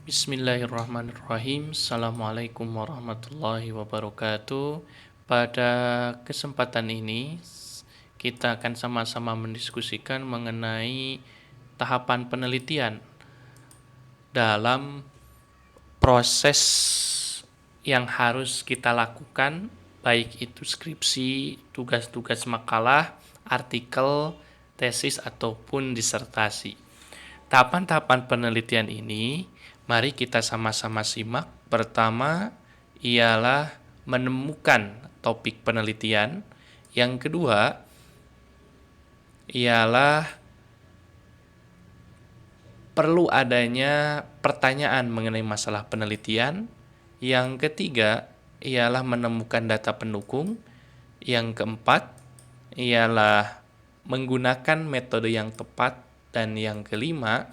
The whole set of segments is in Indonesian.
Bismillahirrahmanirrahim. Assalamualaikum warahmatullahi wabarakatuh. Pada kesempatan ini, kita akan sama-sama mendiskusikan mengenai tahapan penelitian dalam proses yang harus kita lakukan, baik itu skripsi, tugas-tugas makalah, artikel, tesis, ataupun disertasi. Tahapan-tahapan penelitian ini, mari kita sama-sama simak. Pertama, ialah menemukan topik penelitian. Yang kedua, ialah perlu adanya pertanyaan mengenai masalah penelitian. Yang ketiga, ialah menemukan data pendukung. Yang keempat, ialah menggunakan metode yang tepat. Dan yang kelima,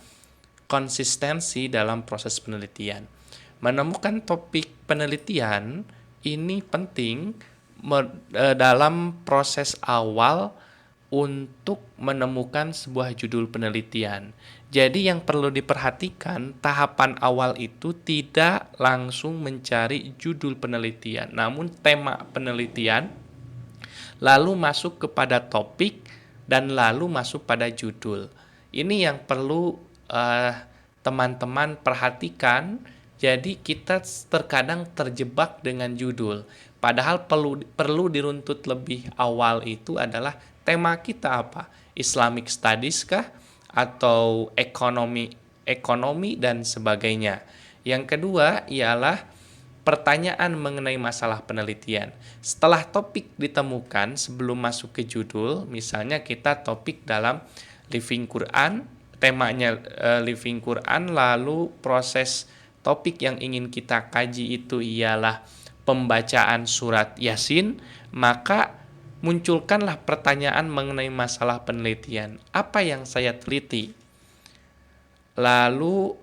konsistensi dalam proses penelitian. Menemukan topik penelitian ini penting dalam proses awal untuk menemukan sebuah judul penelitian. Jadi yang perlu diperhatikan, tahapan awal itu tidak langsung mencari judul penelitian, namun tema penelitian, lalu masuk kepada topik, dan lalu masuk pada judul. Ini yang perlu teman-teman perhatikan. Jadi kita terkadang terjebak dengan judul. Padahal perlu diruntut lebih awal itu adalah tema kita apa? Islamic Studies kah? Atau ekonomi dan sebagainya. Yang kedua ialah pertanyaan mengenai masalah penelitian. Setelah topik ditemukan sebelum masuk ke judul, misalnya kita topik dalam Living Quran, temanya Living Quran, lalu proses topik yang ingin kita kaji itu ialah pembacaan surat Yasin, maka munculkanlah pertanyaan mengenai masalah penelitian. Apa yang saya teliti? Lalu,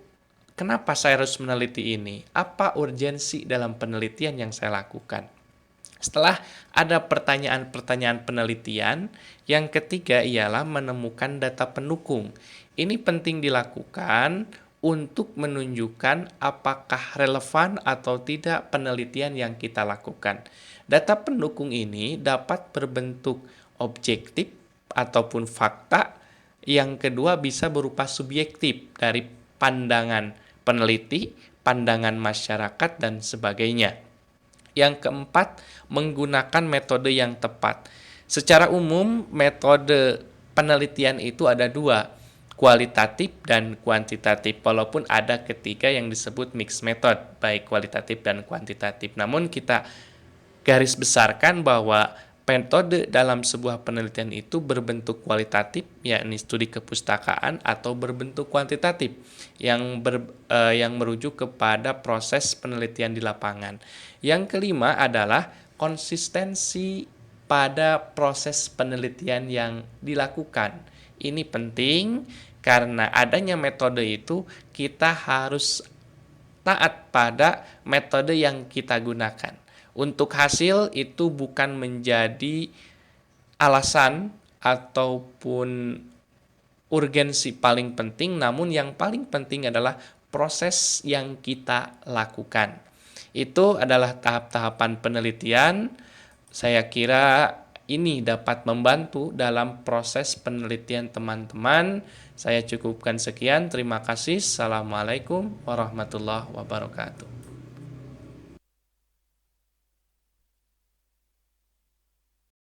kenapa saya harus meneliti ini? Apa urgensi dalam penelitian yang saya lakukan? Setelah ada pertanyaan-pertanyaan penelitian, yang ketiga ialah menemukan data pendukung. Ini penting dilakukan untuk menunjukkan apakah relevan atau tidak penelitian yang kita lakukan. Data pendukung ini dapat berbentuk objektif ataupun fakta. Yang kedua bisa berupa subjektif dari pandangan peneliti, pandangan masyarakat, dan sebagainya. Yang keempat, menggunakan metode yang tepat. Secara umum, metode penelitian itu ada dua, kualitatif dan kuantitatif. Walaupun ada ketiga yang disebut mixed method, baik kualitatif dan kuantitatif. Namun kita garis besarkan bahwa metode dalam sebuah penelitian itu berbentuk kualitatif, yakni studi kepustakaan, atau berbentuk kuantitatif yang merujuk kepada proses penelitian di lapangan. Yang kelima adalah konsistensi pada proses penelitian yang dilakukan. Ini penting karena adanya metode itu kita harus taat pada metode yang kita gunakan. Untuk hasil itu bukan menjadi alasan ataupun urgensi paling penting, namun yang paling penting adalah proses yang kita lakukan. Itu adalah tahap-tahapan penelitian. Saya kira ini dapat membantu dalam proses penelitian teman-teman. Saya cukupkan sekian. Terima kasih. Assalamualaikum warahmatullahi wabarakatuh.